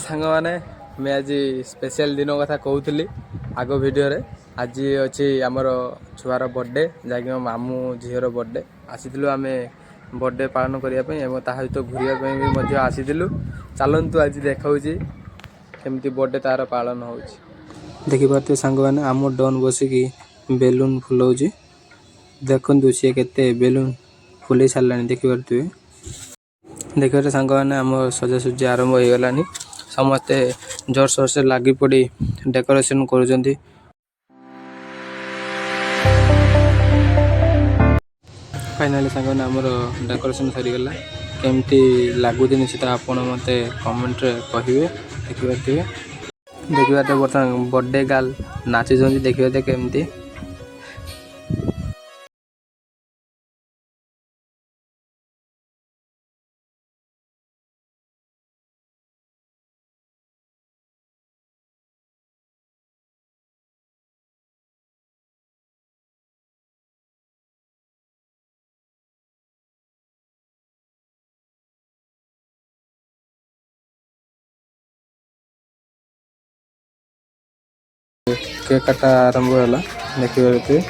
सांग मैंने मैं आज स्पेशल दिन कथा कहूली आग भिडियो आज अच्छी आमर छुआर बर्थडे जहाँकि मो मामू झीर बर्थडे आसीलु आम बर्थडे पालन करने सहित घूरने आसीलु चलतु आज देखा केमती बर्थडे तार पालन हो देखिपे सांग मैंने आम डन बसिकी बेलून फुलाऊँ देखु सी के बेलून फुल सारा देखिपे देखिए सांग मैंने आम सजासजी आरंभ हो गलानी समस्ते जोर सोर से लगी पड़ी डेकोरेशन कर फाइनाली सांग मैंने आमर डेकोरेशन सरीगला केमती लगुन से आपड़ मत कमेंट कहे देखिपे बर्तमान बर्थडे गर्ल नाचुं देखिए केमती केक काटा आरंभ है देखिए